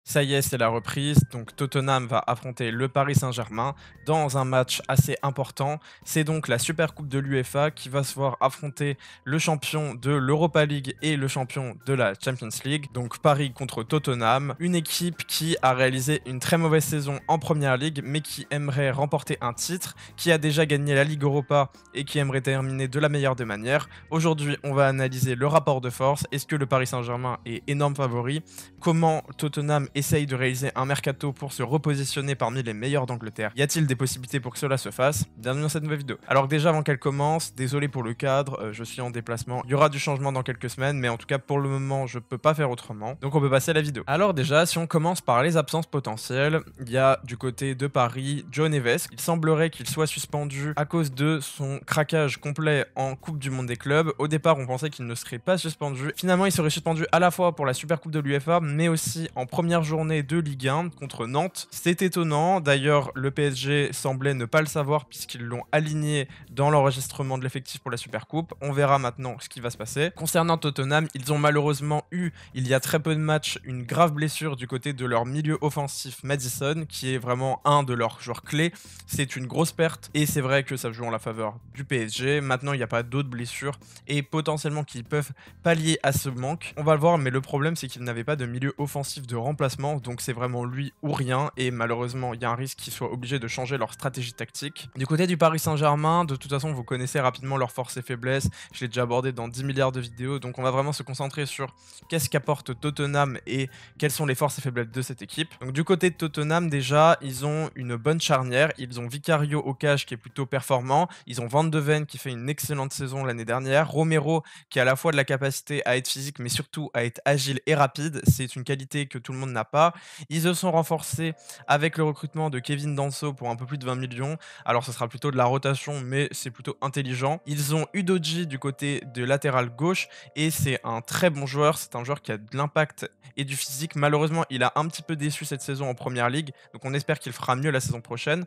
Ça y est, c'est la reprise. Donc Tottenham va affronter le Paris Saint-Germain dans un match assez important. C'est donc la Super Coupe de l'UEFA qui va se voir affronter le champion de l'Europa League et le champion de la Champions League. Donc Paris contre Tottenham, une équipe qui a réalisé une très mauvaise saison en Première Ligue, mais qui aimerait remporter un titre, qui a déjà gagné la Ligue Europa et qui aimerait terminer de la meilleure des manières. Aujourd'hui, on va analyser le rapport de force. Est-ce que le Paris Saint-Germain est énorme favori? Comment Tottenham essaye de réaliser un mercato pour se repositionner parmi les meilleurs d'Angleterre? Y a-t-il des possibilités pour que cela se fasse? Bienvenue dans cette nouvelle vidéo. Alors déjà avant qu'elle commence, désolé pour le cadre, je suis en déplacement. Il y aura du changement dans quelques semaines, mais en tout cas pour le moment je peux pas faire autrement. Donc on peut passer à la vidéo. Alors déjà, si on commence par les absences potentielles, il y a du côté de Paris, Joe Neves. Il semblerait qu'il soit suspendu à cause de son craquage complet en Coupe du Monde des clubs. Au départ on pensait qu'il ne serait pas suspendu. Finalement il serait suspendu à la fois pour la Super Coupe de l'UEFA, mais aussi en première journée de Ligue 1 contre Nantes. C'est étonnant, d'ailleurs le PSG semblait ne pas le savoir puisqu'ils l'ont aligné dans l'enregistrement de l'effectif pour la Super Coupe. On verra maintenant ce qui va se passer. Concernant Tottenham, ils ont malheureusement eu, il y a très peu de matchs, une grave blessure du côté de leur milieu offensif Maddison, qui est vraiment un de leurs joueurs clés. C'est une grosse perte et c'est vrai que ça joue en la faveur du PSG. Maintenant il n'y a pas d'autres blessures et potentiellement qu'ils peuvent pallier à ce manque. On va le voir, mais le problème c'est qu'il n'avait pas de milieu offensif de remplacement, donc c'est vraiment lui ou rien, et malheureusement il y a un risque qu'ils soient obligés de changer leur stratégie tactique. Du côté du Paris Saint-Germain, de toute façon vous connaissez rapidement leurs forces et faiblesses, je l'ai déjà abordé dans 10 milliards de vidéos, donc on va vraiment se concentrer sur qu'est-ce qu'apporte Tottenham et quelles sont les forces et faiblesses de cette équipe. Donc du côté de Tottenham, déjà ils ont une bonne charnière, ils ont Vicario au cage qui est plutôt performant, ils ont Van de Ven qui fait une excellente saison l'année dernière, Romero qui a à la fois de la capacité à être physique mais surtout à être agile et rapide, c'est une qualité que tout le monde n'a pas. Ils se sont renforcés avec le recrutement de Kevin Danso pour un peu plus de 20 millions, alors ce sera plutôt de la rotation mais c'est plutôt intelligent. Ils ont Udogie du côté de latéral gauche et c'est un très bon joueur, c'est un joueur qui a de l'impact et du physique. Malheureusement il a un petit peu déçu cette saison en première ligue, donc on espère qu'il fera mieux la saison prochaine.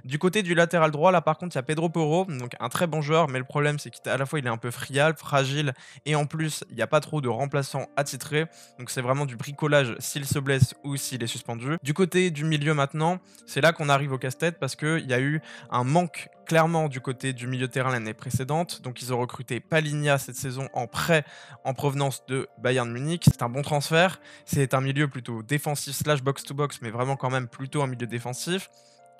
Du côté du latéral droit, là par contre il y a Pedro Porro, donc un très bon joueur, mais le problème c'est qu'à la fois il est un peu friable, fragile, et en plus il n'y a pas trop de remplaçants attitrés, donc c'est vraiment du bricolage s'il se blesse ou s'il est suspendu. Du côté du milieu maintenant, c'est là qu'on arrive au casse-tête parce qu'il y a eu un manque clairement du côté du milieu de terrain l'année précédente, donc ils ont recruté Palinha cette saison en prêt en provenance de Bayern Munich. C'est un bon transfert, c'est un milieu plutôt défensif slash box-to-box, mais vraiment quand même plutôt un milieu défensif.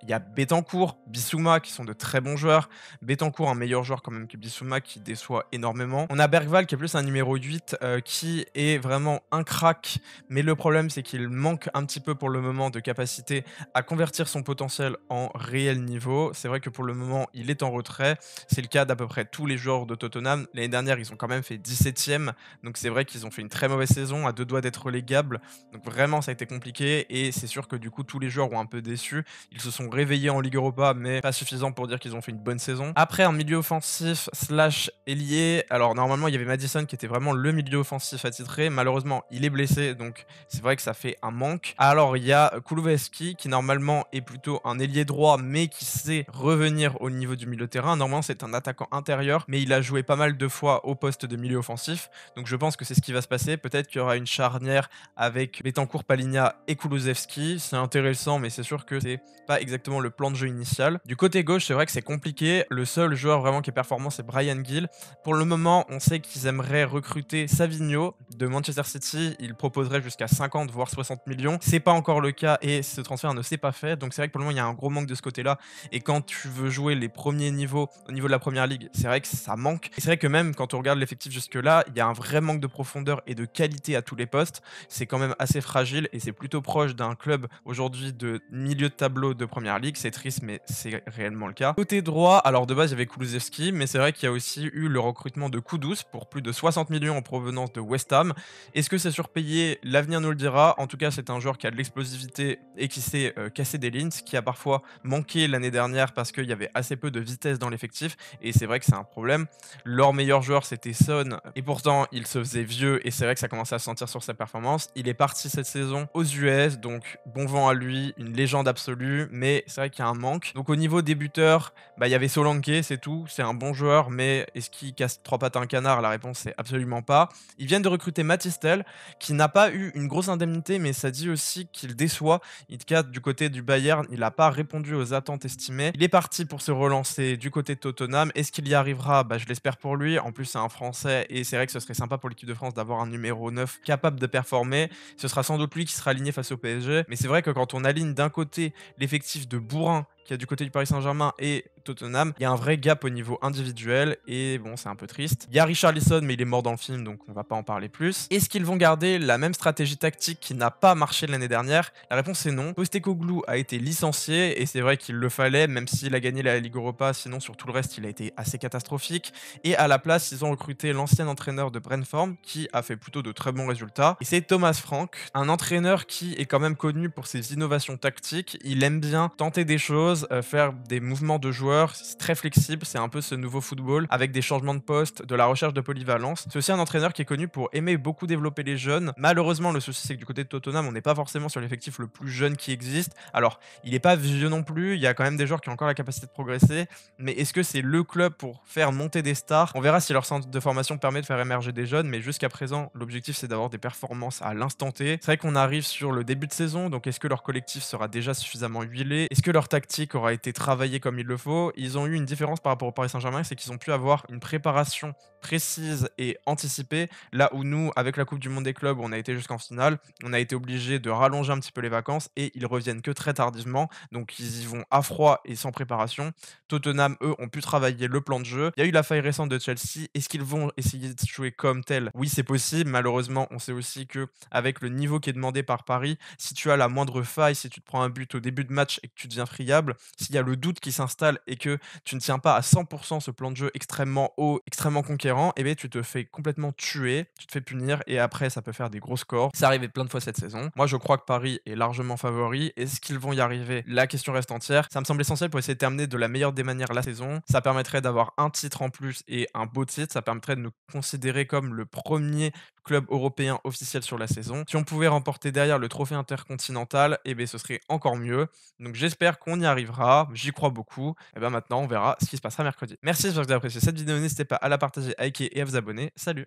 Il y a Betancourt, Bissouma qui sont de très bons joueurs. Betancourt, un meilleur joueur quand même que Bissouma qui déçoit énormément. On a Bergval qui est plus un numéro 8 qui est vraiment un crack. Mais le problème c'est qu'il manque un petit peu pour le moment de capacité à convertir son potentiel en réel niveau. C'est vrai que pour le moment il est en retrait. C'est le cas d'à peu près tous les joueurs de Tottenham. L'année dernière ils ont quand même fait 17e. Donc c'est vrai qu'ils ont fait une très mauvaise saison, à deux doigts d'être relégables. Donc vraiment ça a été compliqué. Et c'est sûr que du coup tous les joueurs ont un peu déçu. Ils se sont réveillés en Ligue Europa, mais pas suffisant pour dire qu'ils ont fait une bonne saison. Après, un milieu offensif slash ailier. Alors, normalement, il y avait Maddison qui était vraiment le milieu offensif attitré. Malheureusement, il est blessé, donc c'est vrai que ça fait un manque. Alors, il y a Kulusevski qui, normalement, est plutôt un ailier droit, mais qui sait revenir au niveau du milieu de terrain. Normalement, c'est un attaquant intérieur, mais il a joué pas mal de fois au poste de milieu offensif. Donc, je pense que c'est ce qui va se passer. Peut-être qu'il y aura une charnière avec Betancourt, Palinha et Kulusevski. C'est intéressant, mais c'est sûr que c'est pas exactement le plan de jeu initial. Du côté gauche, c'est vrai que c'est compliqué. Le seul joueur vraiment qui est performant, c'est Bryan Gil. Pour le moment, on sait qu'ils aimeraient recruter Savigno de Manchester City. Ils proposeraient jusqu'à 50 voire 60 millions. C'est pas encore le cas et ce transfert ne s'est pas fait. Donc c'est vrai que pour le moment, il y a un gros manque de ce côté-là. Et quand tu veux jouer les premiers niveaux au niveau de la première ligue, c'est vrai que ça manque. Et c'est vrai que même quand on regarde l'effectif jusque-là, il y a un vrai manque de profondeur et de qualité à tous les postes. C'est quand même assez fragile et c'est plutôt proche d'un club aujourd'hui de milieu de tableau de première ligue. C'est triste, mais c'est réellement le cas. Côté droit, alors de base, il y avait Kulusevski, mais c'est vrai qu'il y a aussi eu le recrutement de Kudus pour plus de 60 millions en provenance de West Ham. Est-ce que c'est surpayé? L'avenir nous le dira. En tout cas, c'est un joueur qui a de l'explosivité et qui sait casser des lignes, ce qui a parfois manqué l'année dernière parce qu'il y avait assez peu de vitesse dans l'effectif, et c'est vrai que c'est un problème. Leur meilleur joueur, c'était Son, et pourtant, il se faisait vieux, et c'est vrai que ça commençait à se sentir sur sa performance. Il est parti cette saison aux US, donc bon vent à lui, une légende absolue, mais mais c'est vrai qu'il y a un manque. Donc au niveau des buteurs, bah, il y avait Solanke, c'est tout. C'est un bon joueur, mais est-ce qu'il casse 3 pattes à un canard? La réponse, c'est absolument pas. Ils viennent de recruter Matistel, qui n'a pas eu une grosse indemnité, mais ça dit aussi qu'il déçoit. En tout cas, du côté du Bayern, il n'a pas répondu aux attentes estimées. Il est parti pour se relancer du côté de Tottenham. Est-ce qu'il y arrivera? Bah, je l'espère pour lui. En plus, c'est un Français et c'est vrai que ce serait sympa pour l'équipe de France d'avoir un numéro 9 capable de performer. Ce sera sans doute lui qui sera aligné face au PSG. Mais c'est vrai que quand on aligne d'un côté l'effectif de Bourrin qui est du côté du Paris Saint-Germain et Tottenham, il y a un vrai gap au niveau individuel et bon, c'est un peu triste. Il y a Richarlison, mais il est mort dans le film, donc on va pas en parler plus. Est-ce qu'ils vont garder la même stratégie tactique qui n'a pas marché l'année dernière? La réponse est non. Postecoglou a été licencié et c'est vrai qu'il le fallait, même s'il a gagné la Ligue Europa, sinon sur tout le reste, il a été assez catastrophique. Et à la place, ils ont recruté l'ancien entraîneur de Brentford qui a fait plutôt de très bons résultats. Et c'est Thomas Frank, un entraîneur qui est quand même connu pour ses innovations tactiques. Il aime bien tenter des choses, faire des mouvements de joueurs, c'est très flexible, c'est un peu ce nouveau football avec des changements de poste, de la recherche de polyvalence. C'est aussi un entraîneur qui est connu pour aimer beaucoup développer les jeunes. Malheureusement, le souci c'est que du côté de Tottenham, on n'est pas forcément sur l'effectif le plus jeune qui existe. Alors, il n'est pas vieux non plus, il y a quand même des joueurs qui ont encore la capacité de progresser, mais est-ce que c'est le club pour faire monter des stars? On verra si leur centre de formation permet de faire émerger des jeunes, mais jusqu'à présent, l'objectif c'est d'avoir des performances à l'instant T. C'est vrai qu'on arrive sur le début de saison, donc est-ce que leur collectif sera déjà suffisamment huilé? Est-ce que leur tactique aura été travaillée comme il le faut? Ils ont eu une différence par rapport au Paris Saint-Germain, c'est qu'ils ont pu avoir une préparation précise et anticipée, là où nous, avec la Coupe du Monde des clubs, où on a été jusqu'en finale, on a été obligé de rallonger un petit peu les vacances et ils reviennent que très tardivement, donc ils y vont à froid et sans préparation. Tottenham, eux, ont pu travailler le plan de jeu. Il y a eu la faille récente de Chelsea. Est-ce qu'ils vont essayer de jouer comme tel? Oui, c'est possible. Malheureusement, on sait aussi que avec le niveau qui est demandé par Paris, si tu as la moindre faille, si tu te prends un but au début de match et que tu deviens friable, s'il y a le doute qui s'installe et que tu ne tiens pas à 100% ce plan de jeu extrêmement haut, extrêmement conquérant, eh bien, tu te fais complètement tuer, tu te fais punir et après, ça peut faire des gros scores. C'est arrivé plein de fois cette saison. Moi, je crois que Paris est largement favori. Est-ce qu'ils vont y arriver? La question reste entière. Ça me semble essentiel pour essayer de terminer de la meilleure des manières la saison. Ça permettrait d'avoir un titre en plus et un beau titre. Ça permettrait de nous considérer comme le premier club européen officiel sur la saison. Si on pouvait remporter derrière le trophée intercontinental, eh bien, ce serait encore mieux. Donc j'espère qu'on y arrivera, j'y crois beaucoup. Et bien maintenant, on verra ce qui se passera mercredi. Merci, j'espère que vous avez apprécié cette vidéo. N'hésitez pas à la partager, à liker et à vous abonner. Salut!